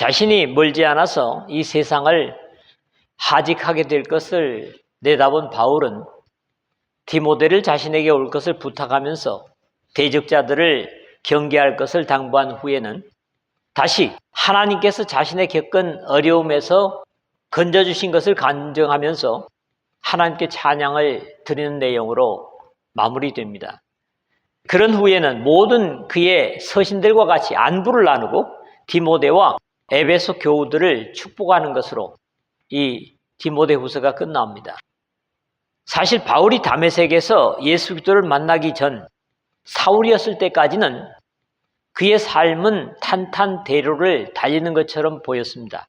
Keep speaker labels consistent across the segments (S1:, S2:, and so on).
S1: 자신이 멀지 않아서 이 세상을 하직하게 될 것을 내다본 바울은 디모데를 자신에게 올 것을 부탁하면서 대적자들을 경계할 것을 당부한 후에는 다시 하나님께서 자신의 겪은 어려움에서 건져주신 것을 간증하면서 하나님께 찬양을 드리는 내용으로 마무리됩니다. 그런 후에는 모든 그의 서신들과 같이 안부를 나누고 디모데와 에베소 교우들을 축복하는 것으로 이 디모데후서가 끝납니다. 사실 바울이 다메섹에서 예수 그리스도를 만나기 전 사울이었을 때까지는 그의 삶은 탄탄대로를 달리는 것처럼 보였습니다.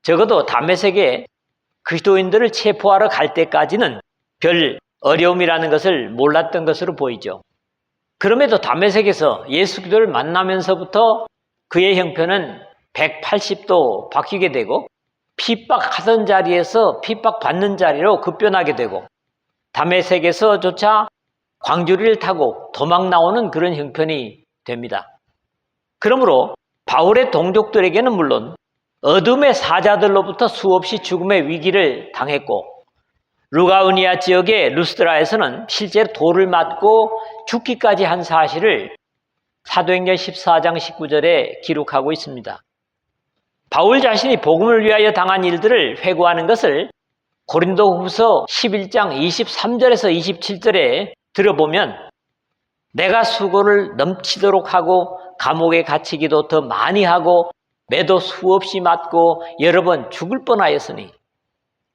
S1: 적어도 다메섹에 그리스도인들을 체포하러 갈 때까지는 별 어려움이라는 것을 몰랐던 것으로 보이죠. 그럼에도 다메섹에서 예수 그리스도를 만나면서부터 그의 형편은 180도 바뀌게 되고 핍박하던 자리에서 핍박받는 자리로 급변하게 되고 다메섹에서조차 광주리를 타고 도망 나오는 그런 형편이 됩니다. 그러므로 바울의 동족들에게는 물론 어둠의 사자들로부터 수없이 죽음의 위기를 당했고 루가우니아 지역의 루스드라에서는 실제로 돌을 맞고 죽기까지 한 사실을 사도행전 14장 19절에 기록하고 있습니다. 바울 자신이 복음을 위하여 당한 일들을 회고하는 것을 고린도후서 11장 23절에서 27절에 들어보면 내가 수고를 넘치도록 하고 감옥에 갇히기도 더 많이 하고 매도 수없이 맞고 여러 번 죽을 뻔하였으니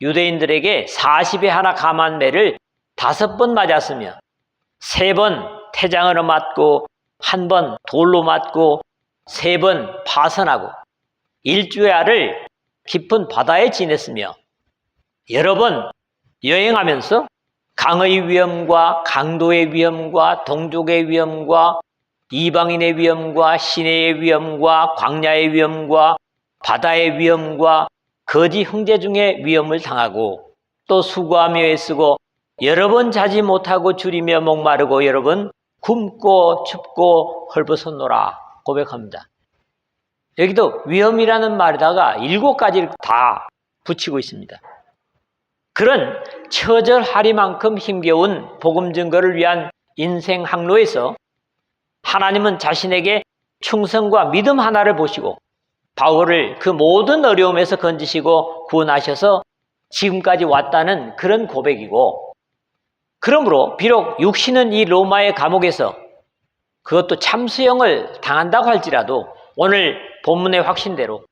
S1: 유대인들에게 40에 하나 감한 매를 5번 맞았으며 3번 태장으로 맞고 1번 돌로 맞고 3번 파선하고 일주야를 깊은 바다에 지냈으며 여러 번 여행하면서 강의 위험과 강도의 위험과 동족의 위험과 이방인의 위험과 시내의 위험과 광야의 위험과 바다의 위험과 거지 형제 중에 위험을 당하고 또 수고하며 애쓰고 여러 번 자지 못하고 줄이며 목마르고 여러 번 굶고 춥고 헐벗었노라 고백합니다. 여기도 위험이라는 말에다가 7가지를 다 붙이고 있습니다. 그런 처절하리만큼 힘겨운 복음 증거를 위한 인생 항로에서 하나님은 자신에게 충성과 믿음 하나를 보시고 바울을 그 모든 어려움에서 건지시고 구원하셔서 지금까지 왔다는 그런 고백이고, 그러므로 비록 육신은 이 로마의 감옥에서 그것도 참수형을 당한다고 할지라도 오늘 본문의 확신대로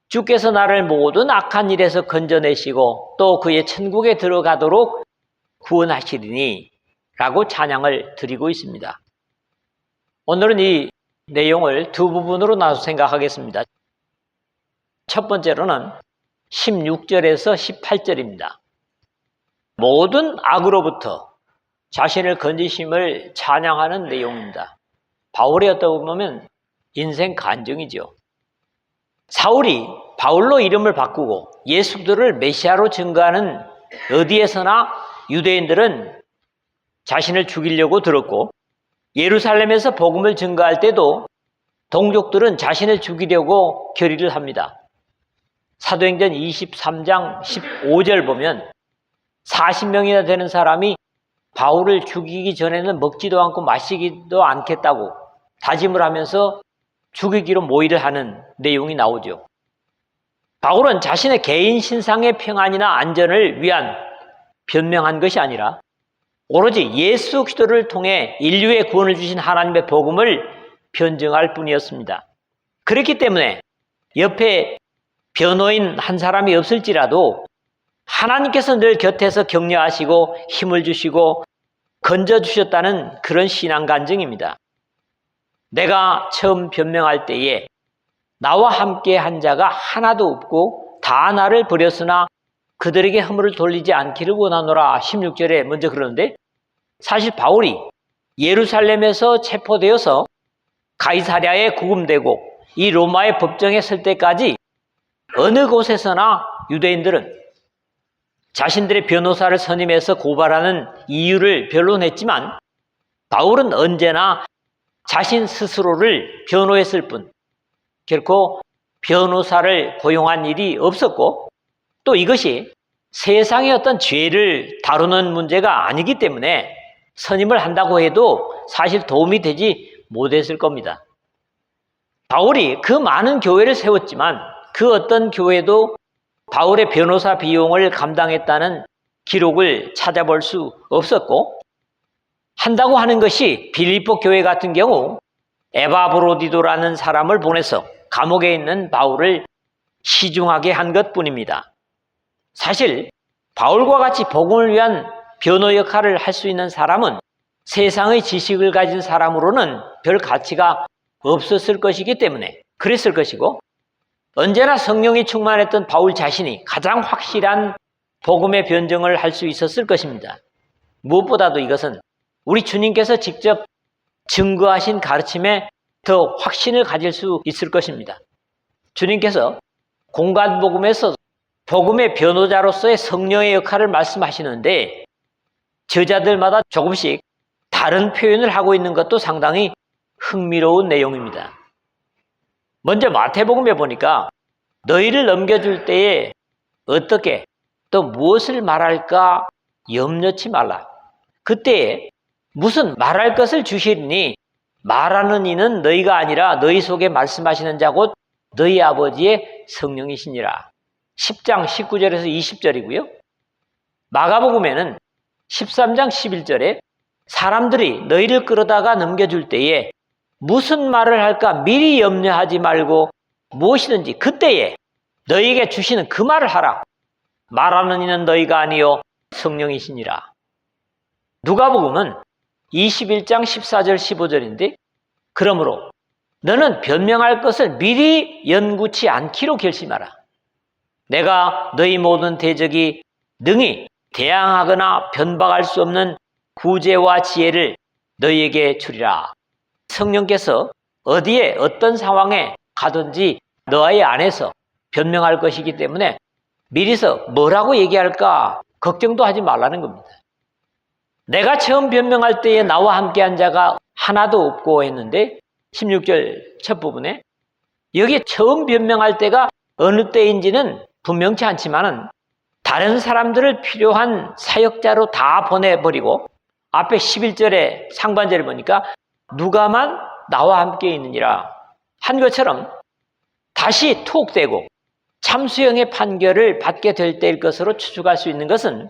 S1: 주께서 나를 모든 악한 일에서 건져내시고 또 그의 천국에 들어가도록 구원하시리니 라고 찬양을 드리고 있습니다. 오늘은 이 내용을 두 부분으로 나눠서 생각하겠습니다. 첫 번째로는 16절에서 18절입니다. 모든 악으로부터 자신을 건지심을 찬양하는 내용입니다. 바울의 어떻게 보면 인생 간증이죠. 사울이 바울로 이름을 바꾸고 예수들을 메시아로 증거하는 어디에서나 유대인들은 자신을 죽이려고 들었고, 예루살렘에서 복음을 증거할 때도 동족들은 자신을 죽이려고 결의를 합니다. 사도행전 23장 15절 보면 40명이나 되는 사람이 바울을 죽이기 전에는 먹지도 않고 마시지도 않겠다고 다짐을 하면서 죽이기로 모의를 하는 내용이 나오죠. 바울은 자신의 개인 신상의 평안이나 안전을 위한 변명한 것이 아니라 오로지 예수 그리스도를 통해 인류의 구원을 주신 하나님의 복음을 변증할 뿐이었습니다. 그렇기 때문에 옆에 변호인 한 사람이 없을지라도 하나님께서 늘 곁에서 격려하시고 힘을 주시고 건져주셨다는 그런 신앙 간증입니다. 내가 처음 변명할 때에 나와 함께 한 자가 하나도 없고 다 나를 버렸으나 그들에게 허물을 돌리지 않기를 원하노라 16절에 먼저 그러는데, 사실 바울이 예루살렘에서 체포되어서 가이사랴에 구금되고 이 로마의 법정에 설 때까지 어느 곳에서나 유대인들은 자신들의 변호사를 선임해서 고발하는 이유를 변론했지만 바울은 언제나 자신 스스로를 변호했을 뿐 결코 변호사를 고용한 일이 없었고, 또 이것이 세상의 어떤 죄를 다루는 문제가 아니기 때문에 선임을 한다고 해도 사실 도움이 되지 못했을 겁니다. 바울이 그 많은 교회를 세웠지만 그 어떤 교회도 바울의 변호사 비용을 감당했다는 기록을 찾아볼 수 없었고, 한다고 하는 것이 빌립보 교회 같은 경우 에바브로디도라는 사람을 보내서 감옥에 있는 바울을 시중하게 한 것뿐입니다. 사실 바울과 같이 복음을 위한 변호 역할을 할 수 있는 사람은 세상의 지식을 가진 사람으로는 별 가치가 없었을 것이기 때문에 그랬을 것이고, 언제나 성령이 충만했던 바울 자신이 가장 확실한 복음의 변증을 할 수 있었을 것입니다. 무엇보다도 이것은 우리 주님께서 직접 증거하신 가르침에 더 확신을 가질 수 있을 것입니다. 주님께서 공간복음에서 복음의 변호자로서의 성령의 역할을 말씀하시는데 저자들마다 조금씩 다른 표현을 하고 있는 것도 상당히 흥미로운 내용입니다. 먼저 마태복음에 보니까 너희를 넘겨줄 때에 어떻게 또 무엇을 말할까 염려치 말라. 그때에 무슨 말할 것을 주시리니 말하는 이는 너희가 아니라 너희 속에 말씀하시는 자 곧 너희 아버지의 성령이시니라. 10장 19절에서 20절이고요. 마가복음에는 13장 11절에 사람들이 너희를 끌어다가 넘겨줄 때에 무슨 말을 할까 미리 염려하지 말고 무엇이든지 그때에 너희에게 주시는 그 말을 하라. 말하는 이는 너희가 아니요 성령이시니라. 누가복음은 21장 14절 15절인데 그러므로 너는 변명할 것을 미리 연구치 않기로 결심하라. 내가 너희 모든 대적이 능히 대항하거나 변박할 수 없는 구제와 지혜를 너희에게 주리라. 성령께서 어디에 어떤 상황에 가든지 너희 안에서 변명할 것이기 때문에 미리서 뭐라고 얘기할까 걱정도 하지 말라는 겁니다. 내가 처음 변명할 때에 나와 함께한 자가 하나도 없고 했는데 16절 첫 부분에 여기 처음 변명할 때가 어느 때인지는 분명치 않지만은 다른 사람들을 필요한 사역자로 다 보내버리고 앞에 11절에 상반절을 보니까 누가만 나와 함께 있느니라 한 것처럼 다시 투옥되고 참수형의 판결을 받게 될 때일 것으로 추측할 수 있는 것은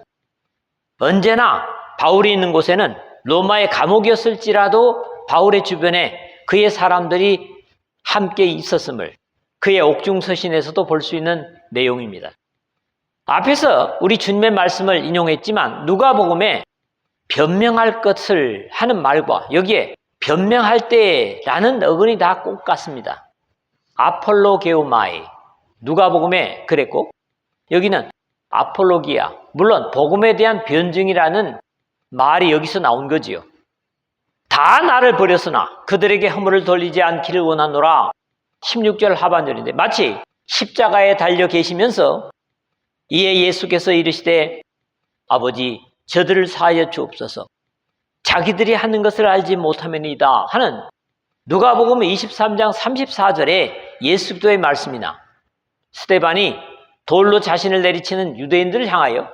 S1: 언제나 바울이 있는 곳에는 로마의 감옥이었을지라도 바울의 주변에 그의 사람들이 함께 있었음을 그의 옥중서신에서도 볼 수 있는 내용입니다. 앞에서 우리 주님의 말씀을 인용했지만 누가복음에 변명할 것을 하는 말과 여기에 변명할 때라는 어근이 다 꼭 같습니다. 아폴로게오마이 누가복음에 그랬고 여기는 아폴로기아 물론 복음에 대한 변증이라는 말이 여기서 나온 거지요. 다 나를 버렸으나 그들에게 허물을 돌리지 않기를 원하노라 16절 하반절인데 마치 십자가에 달려 계시면서 이에 예수께서 이르시되 아버지 저들을 사하여 주옵소서 자기들이 하는 것을 알지 못하면이다 하는 누가복음 23장 34절에 예수 그리스도의 말씀이나 스데반이 돌로 자신을 내리치는 유대인들을 향하여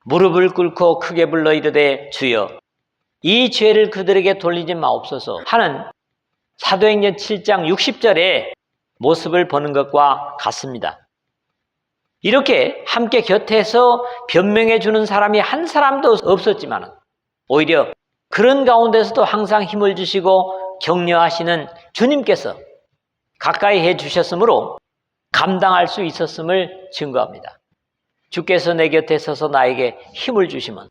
S1: 무릎을 꿇고 크게 불러 이르되 주여 이 죄를 그들에게 돌리지 마옵소서 하는 사도행전 7장 60절의 모습을 보는 것과 같습니다. 이렇게 함께 곁에서 변명해 주는 사람이 한 사람도 없었지만 오히려 그런 가운데서도 항상 힘을 주시고 격려하시는 주님께서 가까이 해 주셨으므로 감당할 수 있었음을 증거합니다. 주께서 내 곁에 서서 나에게 힘을 주시면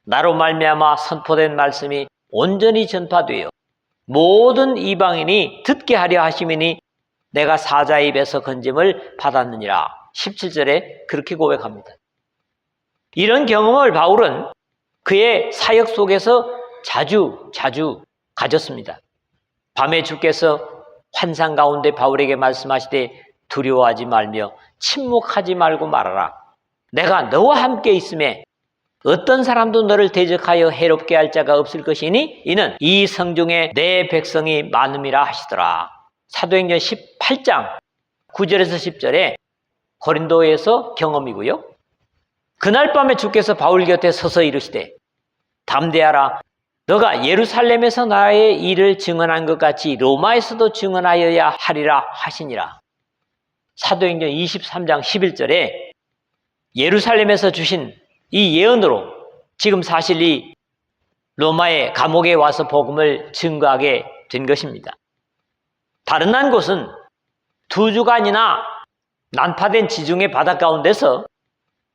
S1: 나로 말미암아 선포된 말씀이 온전히 전파되어 모든 이방인이 듣게 하려 하심이니 내가 사자의 입에서 건짐을 받았느니라 17절에 그렇게 고백합니다. 이런 경험을 바울은 그의 사역 속에서 자주 가졌습니다. 밤에 주께서 환상 가운데 바울에게 말씀하시되 두려워하지 말며 침묵하지 말고 말하라. 내가 너와 함께 있음에 어떤 사람도 너를 대적하여 해롭게 할 자가 없을 것이니 이는 이 성중에 내 백성이 많음이라 하시더라. 사도행전 18장 9절에서 10절에 고린도에서 경험이고요. 그날 밤에 주께서 바울 곁에 서서 이르시되 담대하라. 너가 예루살렘에서 나의 일을 증언한 것 같이 로마에서도 증언하여야 하리라 하시니라. 사도행전 23장 11절에 예루살렘에서 주신 이 예언으로 지금 사실 이 로마의 감옥에 와서 복음을 증거하게 된 것입니다. 다른 한 곳은 2주간이나 난파된 지중해 바다 가운데서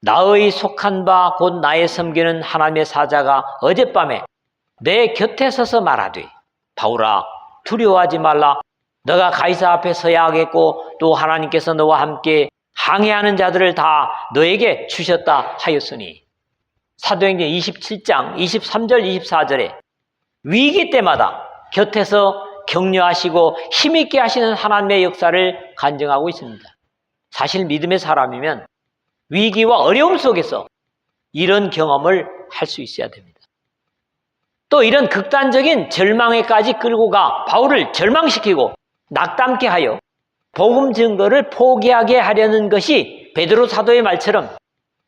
S1: 나의 속한 바 곧 나의 섬기는 하나님의 사자가 어젯밤에 내 곁에 서서 말하되 바울아 두려워하지 말라. 너가 가이사 앞에 서야 하겠고 또 하나님께서 너와 함께 항해하는 자들을 다 너에게 주셨다 하였으니. 사도행전 27장 23절 24절에 위기 때마다 곁에서 격려하시고 힘있게 하시는 하나님의 역사를 간증하고 있습니다. 사실 믿음의 사람이면 위기와 어려움 속에서 이런 경험을 할 수 있어야 됩니다. 또 이런 극단적인 절망에까지 끌고 가 바울을 절망시키고 낙담케 하여 복음 증거를 포기하게 하려는 것이 베드로 사도의 말처럼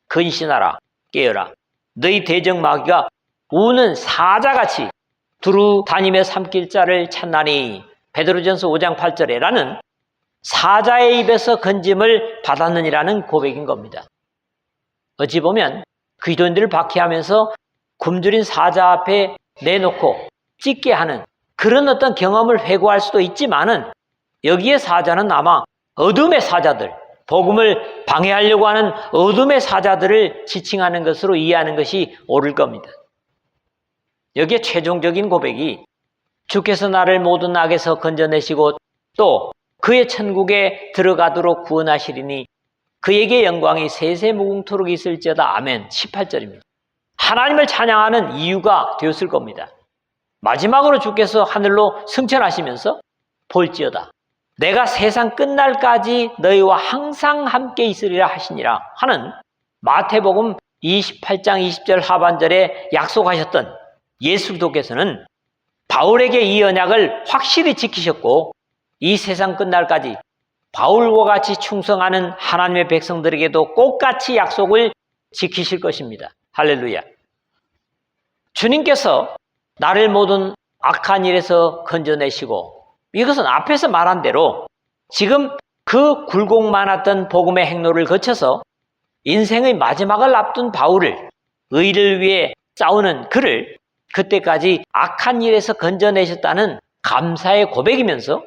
S1: 근신하라 깨어라 너희 대적 마귀가 우는 사자같이 두루 다니며 삼킬 자를 찾나니 베드로전서 5장 8절에 라는 사자의 입에서 건짐을 받았느니라는 고백인 겁니다. 어찌 보면 그리스도인들을 박해하면서 굶주린 사자 앞에 내놓고 찢게 하는 그런 어떤 경험을 회고할 수도 있지만은 여기에 사자는 아마 어둠의 사자들, 복음을 방해하려고 하는 어둠의 사자들을 지칭하는 것으로 이해하는 것이 옳을 겁니다. 여기에 최종적인 고백이 주께서 나를 모든 악에서 건져내시고 또 그의 천국에 들어가도록 구원하시리니 그에게 영광이 세세무궁토록 있을지어다. 아멘. 18절입니다. 하나님을 찬양하는 이유가 되었을 겁니다. 마지막으로 주께서 하늘로 승천하시면서 볼지어다. 내가 세상 끝날까지 너희와 항상 함께 있으리라 하시니라 하는 마태복음 28장 20절 하반절에 약속하셨던 예수 그리스도께서는 바울에게 이 언약을 확실히 지키셨고 이 세상 끝날까지 바울과 같이 충성하는 하나님의 백성들에게도 똑같이 약속을 지키실 것입니다. 할렐루야. 주님께서 나를 모든 악한 일에서 건져내시고 이것은 앞에서 말한 대로 지금 그 굴곡 많았던 복음의 행로를 거쳐서 인생의 마지막을 앞둔 바울을 의를 위해 싸우는 그를 그때까지 악한 일에서 건져내셨다는 감사의 고백이면서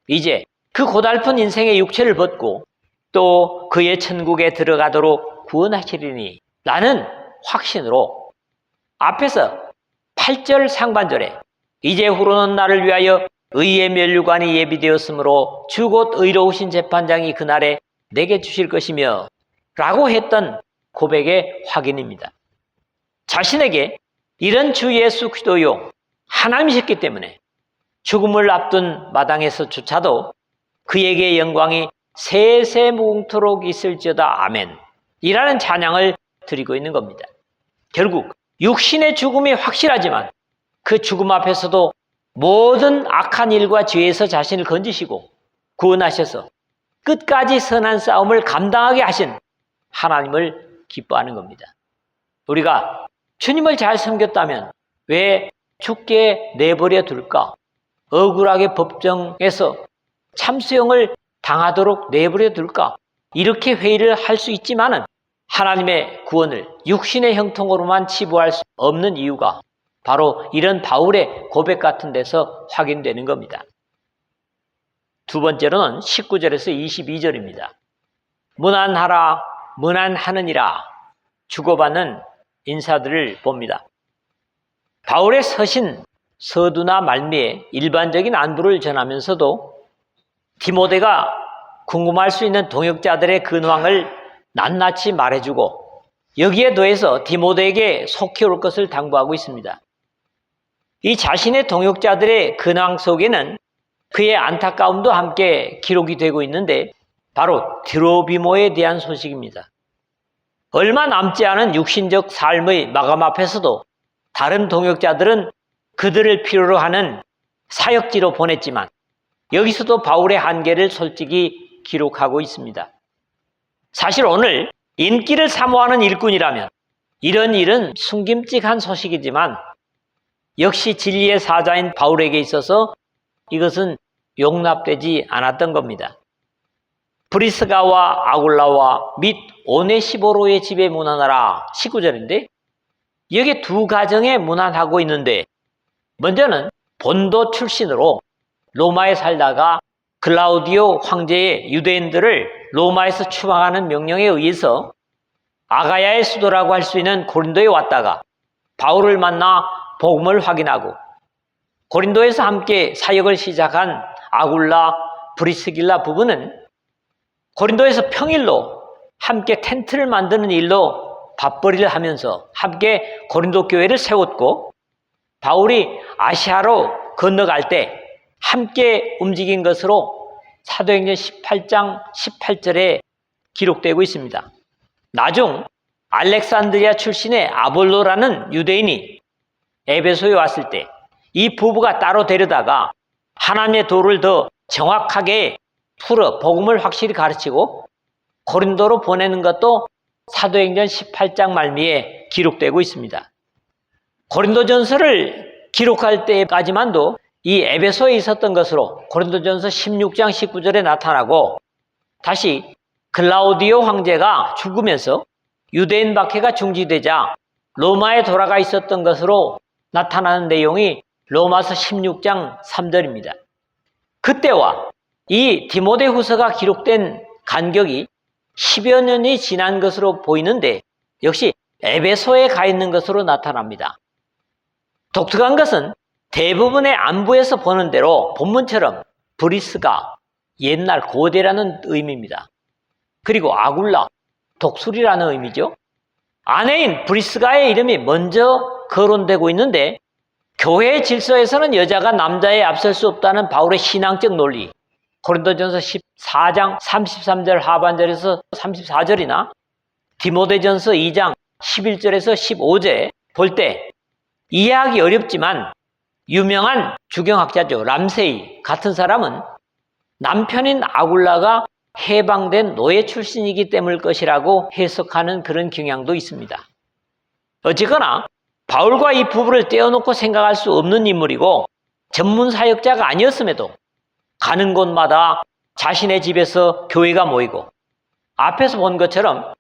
S1: 이제 그 고달픈 인생의 육체를 벗고 또 그의 천국에 들어가도록 구원하시리니 라는 확신으로 앞에서 8절 상반절에 이제후로는 나를 위하여 의의 면류관이 예비되었으므로 주 곧 의로우신 재판장이 그날에 내게 주실 것이며 라고 했던 고백의 확인입니다. 자신에게 이런 주 예수 그리스도요 하나님이셨기 때문에 죽음을 앞둔 마당에서조차도 그에게 영광이 세세무궁토록 있을지어다. 아멘 이라는 찬양을 드리고 있는 겁니다. 결국 육신의 죽음이 확실하지만 그 죽음 앞에서도 모든 악한 일과 죄에서 자신을 건지시고 구원하셔서 끝까지 선한 싸움을 감당하게 하신 하나님을 기뻐하는 겁니다. 우리가 주님을 잘 섬겼다면 왜 죽게 내버려 둘까? 억울하게 법정에서 참수형을 당하도록 내버려 둘까? 이렇게 회의를 할 수 있지만은 하나님의 구원을 육신의 형통으로만 치부할 수 없는 이유가 바로 이런 바울의 고백 같은 데서 확인되는 겁니다. 두 번째로는 19절에서 22절입니다. 문안하라, 문안하느니라 주고받는 인사들을 봅니다. 바울의 서신, 서두나 말미에 일반적인 안부를 전하면서도 디모데가 궁금할 수 있는 동역자들의 근황을 낱낱이 말해주고 여기에 더해서 디모데에게 속히 올 것을 당부하고 있습니다. 이 자신의 동역자들의 근황 속에는 그의 안타까움도 함께 기록이 되고 있는데 바로 드로비모에 대한 소식입니다. 얼마 남지 않은 육신적 삶의 마감 앞에서도 다른 동역자들은 그들을 필요로 하는 사역지로 보냈지만 여기서도 바울의 한계를 솔직히 기록하고 있습니다. 사실 오늘 인기를 사모하는 일꾼이라면 이런 일은 숨김직한 소식이지만 역시 진리의 사자인 바울에게 있어서 이것은 용납되지 않았던 겁니다. 브리스가와 아굴라와 및 오네시보로의 집에 문안하라 19절인데 여기 두 가정에 문안하고 있는데 먼저는 본도 출신으로 로마에 살다가 클라우디오 황제의 유대인들을 로마에서 추방하는 명령에 의해서 아가야의 수도라고 할 수 있는 고린도에 왔다가 바울을 만나 복음을 확인하고 고린도에서 함께 사역을 시작한 아굴라, 브리스길라 부부는 고린도에서 평일로 함께 텐트를 만드는 일로 밥벌이를 하면서 함께 고린도 교회를 세웠고 바울이 아시아로 건너갈 때 함께 움직인 것으로 사도행전 18장 18절에 기록되고 있습니다. 나중 알렉산드리아 출신의 아볼로라는 유대인이 에베소에 왔을 때 이 부부가 따로 데려다가 하나님의 도를 더 정확하게 풀어 복음을 확실히 가르치고 고린도로 보내는 것도 사도행전 18장 말미에 기록되고 있습니다. 고린도전서를 기록할 때까지만도 이 에베소에 있었던 것으로 고린도전서 16장 19절에 나타나고 다시 클라우디오 황제가 죽으면서 유대인 박해가 중지되자 로마에 돌아가 있었던 것으로 나타나는 내용이 로마서 16장 3절입니다. 그때와 이 디모데후서가 기록된 간격이 10여 년이 지난 것으로 보이는데 역시 에베소에 가 있는 것으로 나타납니다. 독특한 것은 대부분의 안부에서 보는 대로 본문처럼 브리스가 옛날 고대라는 의미입니다. 그리고 아굴라, 독수리라는 의미죠. 아내인 브리스가의 이름이 먼저 거론되고 있는데 교회 질서에서는 여자가 남자에 앞설 수 없다는 바울의 신앙적 논리, 고린도전서 14장 33절 하반절에서 34절이나 디모데전서 2장 11절에서 15절에 볼 때 이해하기 어렵지만 유명한 주경학자죠. 람세이 같은 사람은 남편인 아굴라가 해방된 노예 출신이기 때문일 것이라고 해석하는 그런 경향도 있습니다. 어쨌거나 바울과 이 부부를 떼어놓고 생각할 수 없는 인물이고 전문 사역자가 아니었음에도 가는 곳마다 자신의 집에서 교회가 모이고 앞에서 본 것처럼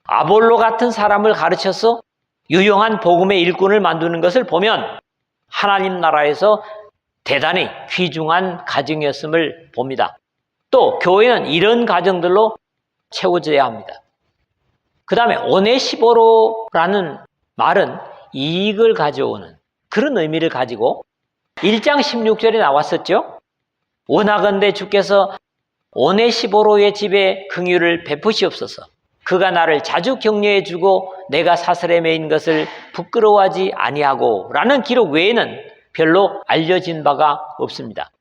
S1: 아볼로 같은 사람을 가르쳐서 유용한 복음의 일꾼을 만드는 것을 보면 하나님 나라에서 대단히 귀중한 가정이었음을 봅니다. 또 교회는 이런 가정들로 채워져야 합니다. 그 다음에 오네시보로라는 말은 이익을 가져오는 그런 의미를 가지고 1장 16절에 나왔었죠. 원하건대 주께서 오네시보로의 집에 긍휼을 베푸시옵소서. 그가 나를 자주 격려해 주고 내가 사슬에 매인 것을 부끄러워하지 아니하고 라는 기록 외에는 별로 알려진 바가 없습니다.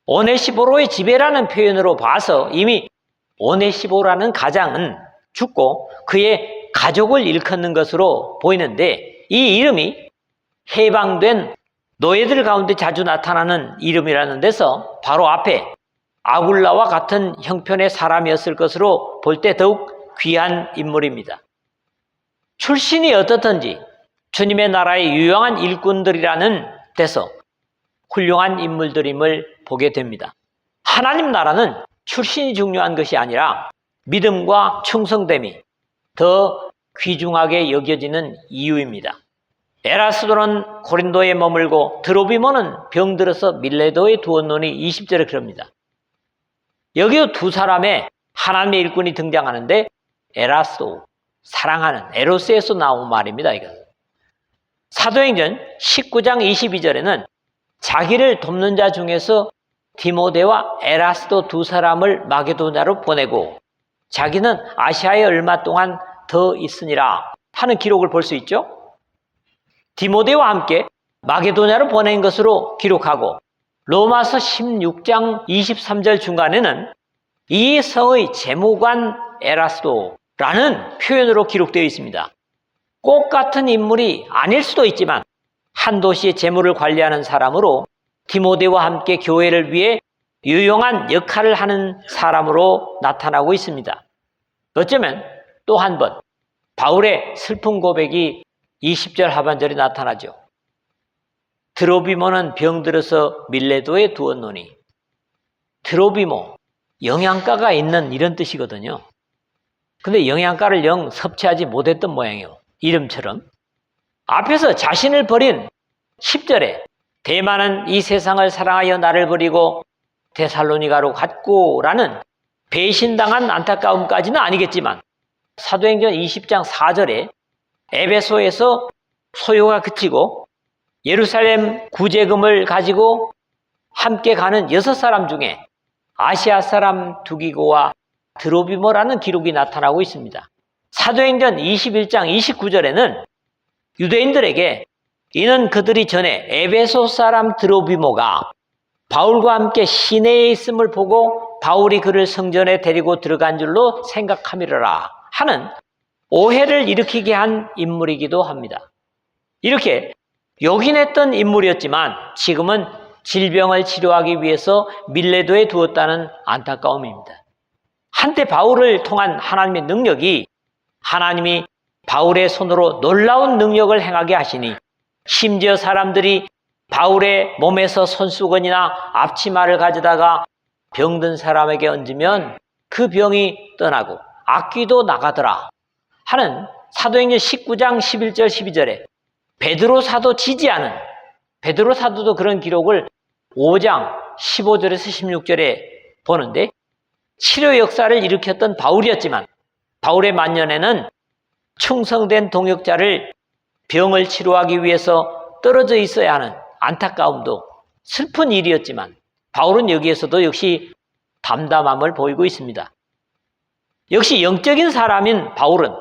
S1: 오네시보로의 집에라는 표현으로 봐서 이미 오네시보라는 가장은 죽고 그의 가족을 일컫는 것으로 보이는데 이 이름이 해방된 노예들 가운데 자주 나타나는 이름이라는 데서 바로 앞에 아굴라와 같은 형편의 사람이었을 것으로 볼 때 더욱 귀한 인물입니다. 출신이 어떻든지 주님의 나라의 유용한 일꾼들이라는 데서 훌륭한 인물들임을 보게 됩니다. 하나님 나라는 출신이 중요한 것이 아니라 믿음과 충성됨이 더 귀중하게 여겨지는 이유입니다. 에라스도는 고린도에 머물고 드로비모는 병들어서 밀레도에 두었노니 20절에 그럽니다. 여기도 두 사람의 하나님의 일꾼이 등장하는데 에라스도, 사랑하는 에로스에서 나온 말입니다. 이거. 사도행전 19장 22절에는 자기를 돕는 자 중에서 디모데와 에라스도 두 사람을 마게도냐로 보내고 자기는 아시아에 얼마 동안 더 있으니라 하는 기록을 볼 수 있죠. 디모데와 함께 마게도냐로 보낸 것으로 기록하고 로마서 16장 23절 중간에는 이 성의 재무관 에라스도라는 표현으로 기록되어 있습니다. 꼭 같은 인물이 아닐 수도 있지만 한 도시의 재무를 관리하는 사람으로 디모데와 함께 교회를 위해 유용한 역할을 하는 사람으로 나타나고 있습니다. 어쩌면 또 한 번 바울의 슬픈 고백이 20절 하반절에 나타나죠. 드로비모는 병들어서 밀레도에 두었노니, 드로비모, 영양가가 있는 이런 뜻이거든요. 근데 영양가를 영 섭취하지 못했던 모양이에요. 이름처럼. 앞에서 자신을 버린 10절에 대만은 이 세상을 사랑하여 나를 버리고 데살로니가로 갔고라는 배신당한 안타까움까지는 아니겠지만 사도행전 20장 4절에 에베소에서 소요가 그치고 예루살렘 구제금을 가지고 함께 가는 6사람 중에 아시아 사람 두기고와 드로비모라는 기록이 나타나고 있습니다. 사도행전 21장 29절에는 유대인들에게 이는 그들이 전에 에베소 사람 드로비모가 바울과 함께 시내에 있음을 보고 바울이 그를 성전에 데리고 들어간 줄로 생각함이러라 하는 오해를 일으키게 한 인물이기도 합니다. 이렇게 요긴했던 인물이었지만 지금은 질병을 치료하기 위해서 밀레도에 두었다는 안타까움입니다. 한때 바울을 통한 하나님의 능력이 하나님이 바울의 손으로 놀라운 능력을 행하게 하시니 심지어 사람들이 바울의 몸에서 손수건이나 앞치마를 가져다가 병든 사람에게 얹으면 그 병이 떠나고 악귀도 나가더라 하는 사도행전 19장 11절 12절에 베드로 사도 지지하는, 베드로 사도도 그런 기록을 5장 15절에서 16절에 보는데 치료 역사를 일으켰던 바울이었지만 바울의 만년에는 충성된 동역자를 병을 치료하기 위해서 떨어져 있어야 하는 안타까움도 슬픈 일이었지만 바울은 여기에서도 역시 담담함을 보이고 있습니다. 역시 영적인 사람인 바울은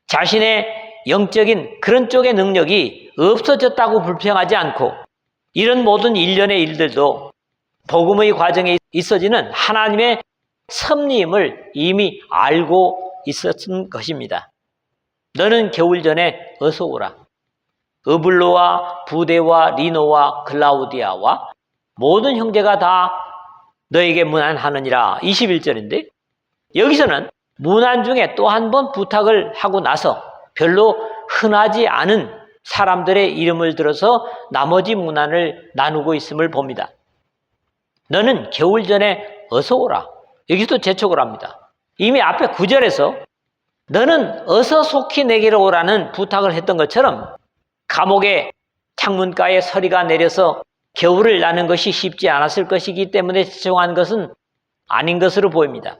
S1: 자신의 영적인 그런 쪽의 능력이 없어졌다고 불평하지 않고 이런 모든 일련의 일들도 복음의 과정에 있어지는 하나님의 섭리임을 이미 알고 있었던 것입니다. 너는 겨울 전에 어서 오라. 어블로와 부데와 리노와 글라우디아와 모든 형제가 다 너에게 문안하느니라 21절인데 여기서는 문안 중에 또 한 번 부탁을 하고 나서 별로 흔하지 않은 사람들의 이름을 들어서 나머지 문안을 나누고 있음을 봅니다. 너는 겨울 전에 어서 오라. 여기서 재촉을 합니다. 이미 앞에 9절에서 너는 어서 속히 내게로 오라는 부탁을 했던 것처럼 감옥의 창문가에 서리가 내려서 겨울을 나는 것이 쉽지 않았을 것이기 때문에 지정한 것은 아닌 것으로 보입니다.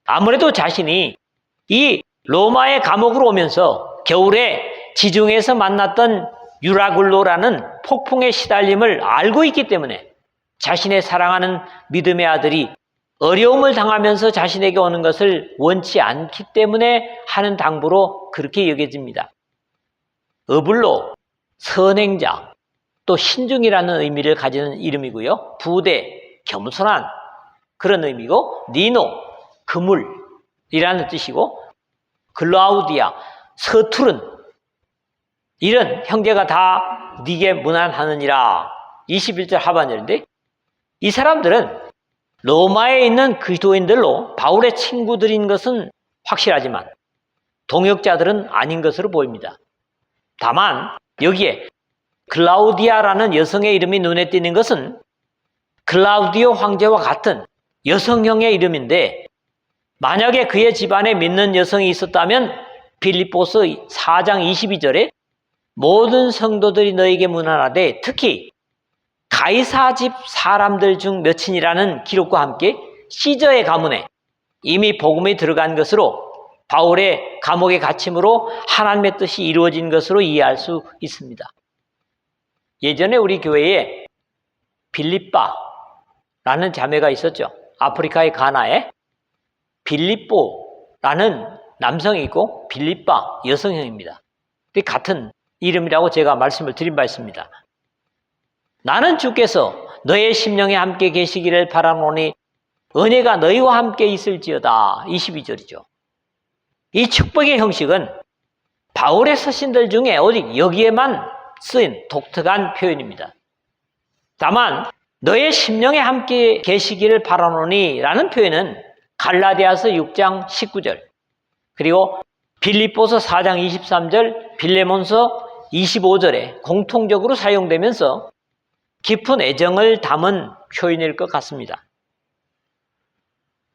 S1: 아무래도 자신이 이 로마의 감옥으로 오면서 겨울에 지중해에서 만났던 유라굴로라는 폭풍의 시달림을 알고 있기 때문에 자신의 사랑하는 믿음의 아들이 어려움을 당하면서 자신에게 오는 것을 원치 않기 때문에 하는 당부로 그렇게 여겨집니다. 어블로, 선행자, 또 신중이라는 의미를 가지는 이름이고요. 부대, 겸손한 그런 의미고 니노, 그물이라는 뜻이고 글라우디아, 서투른 이런 형제가 다 네게 문안하느니라 21절 하반절인데 이 사람들은 로마에 있는 그리스도인들로 바울의 친구들인 것은 확실하지만 동역자들은 아닌 것으로 보입니다. 다만 여기에 글라우디아라는 여성의 이름이 눈에 띄는 것은 글라우디오 황제와 같은 여성형의 이름인데 만약에 그의 집안에 믿는 여성이 있었다면 빌립보서 4장 22절에 모든 성도들이 너에게 문안하되 특히 가이사 집 사람들 중 몇인이라는 기록과 함께 시저의 가문에 이미 복음이 들어간 것으로 바울의 감옥에 갇힘으로 하나님의 뜻이 이루어진 것으로 이해할 수 있습니다. 예전에 우리 교회에 빌립바라는 자매가 있었죠. 아프리카의 가나에 빌립보라는 남성이 있고 빌립바 여성형입니다. 같은 이름이라고 제가 말씀을 드린 바 있습니다. 나는 주께서 너의 심령에 함께 계시기를 바라노니 은혜가 너희와 함께 있을지어다 22절이죠. 이 축복의 형식은 바울의 서신들 중에 오직 여기에만 쓰인 독특한 표현입니다. 다만 너의 심령에 함께 계시기를 바라노니 라는 표현은 갈라디아서 6장 19절, 그리고 빌립보서 4장 23절, 빌레몬서 25절에 공통적으로 사용되면서 깊은 애정을 담은 표현일 것 같습니다.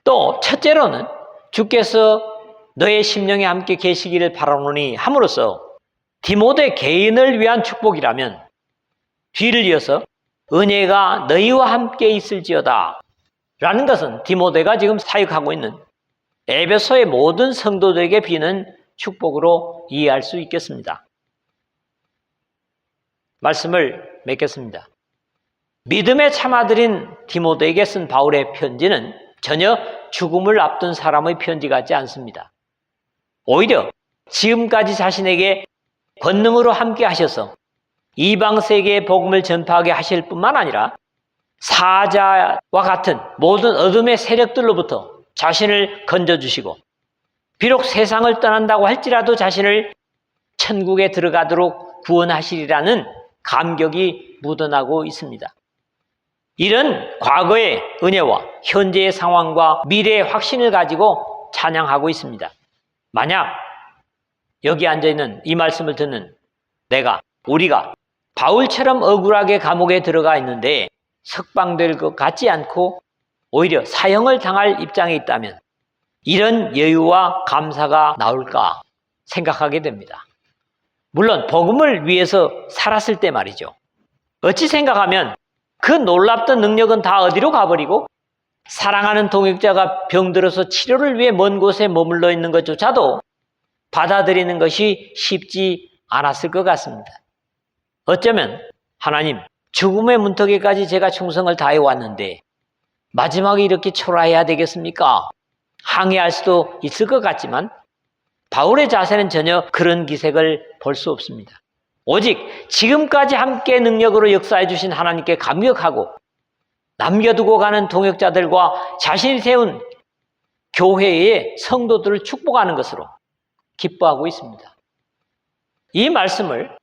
S1: 또 첫째로는 주께서 너의 심령에 함께 계시기를 바라노니 함으로써 디모데 개인을 위한 축복이라면, 뒤를 이어서 은혜가 너희와 함께 있을지어다 라는 것은 디모데가 지금 사역하고 있는 에베소의 모든 성도들에게 비는 축복으로 이해할 수 있겠습니다. 말씀을 맺겠습니다. 믿음의 참아들인 디모데에게 쓴 바울의 편지는 전혀 죽음을 앞둔 사람의 편지 같지 않습니다. 오히려 지금까지 자신에게 권능으로 함께 하셔서 이방 세계의 복음을 전파하게 하실 뿐만 아니라 사자와 같은 모든 어둠의 세력들로부터 자신을 건져주시고, 비록 세상을 떠난다고 할지라도 자신을 천국에 들어가도록 구원하시리라는 감격이 묻어나고 있습니다. 이런 과거의 은혜와 현재의 상황과 미래의 확신을 가지고 찬양하고 있습니다. 만약 여기 앉아있는 이 말씀을 듣는 우리가 바울처럼 억울하게 감옥에 들어가 있는데 석방될 것 같지 않고 오히려 사형을 당할 입장에 있다면 이런 여유와 감사가 나올까 생각하게 됩니다. 물론 복음을 위해서 살았을 때 말이죠. 어찌 생각하면 그 놀랍던 능력은 다 어디로 가버리고 사랑하는 동역자가 병들어서 치료를 위해 먼 곳에 머물러 있는 것조차도 받아들이는 것이 쉽지 않았을 것 같습니다. 어쩌면 하나님, 죽음의 문턱에까지 제가 충성을 다해왔는데 마지막에 이렇게 초라해야 되겠습니까? 항의할 수도 있을 것 같지만 바울의 자세는 전혀 그런 기색을 볼 수 없습니다. 오직 지금까지 함께 능력으로 역사해 주신 하나님께 감격하고 남겨두고 가는 동역자들과 자신이 세운 교회의 성도들을 축복하는 것으로 기뻐하고 있습니다. 이 말씀을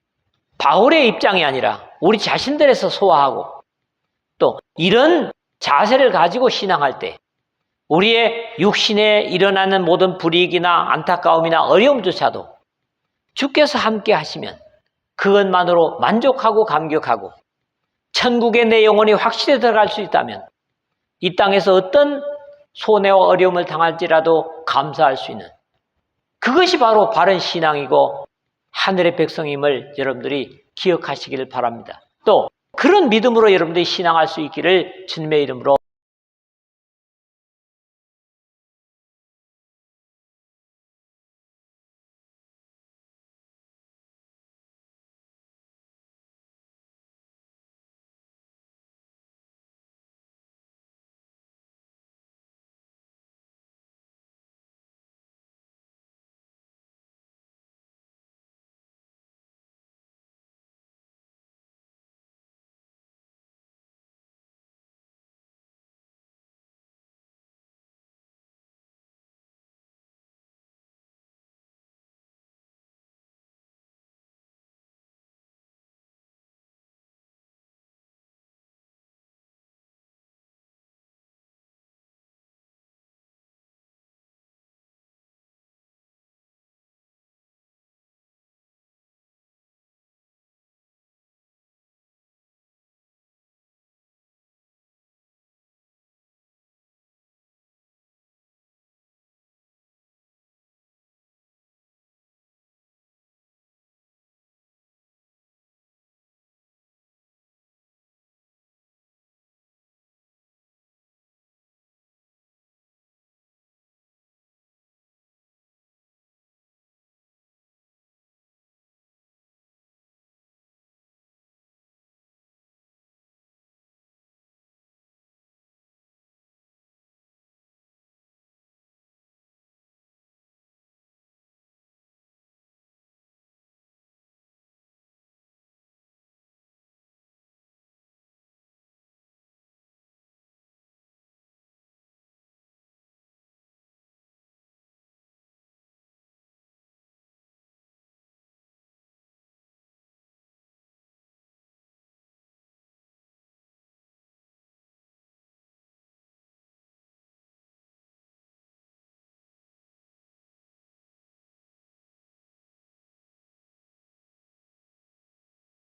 S1: 바울의 입장이 아니라 우리 자신들에서 소화하고 또 이런 자세를 가지고 신앙할 때 우리의 육신에 일어나는 모든 불이익이나 안타까움이나 어려움조차도 주께서 함께 하시면 그것만으로 만족하고 감격하고 천국에 내 영혼이 확실히 들어갈 수 있다면 이 땅에서 어떤 손해와 어려움을 당할지라도 감사할 수 있는, 그것이 바로 바른 신앙이고 하늘의 백성임을 여러분들이 기억하시기를 바랍니다. 또 그런 믿음으로 여러분들이 신앙할 수 있기를 주님의 이름으로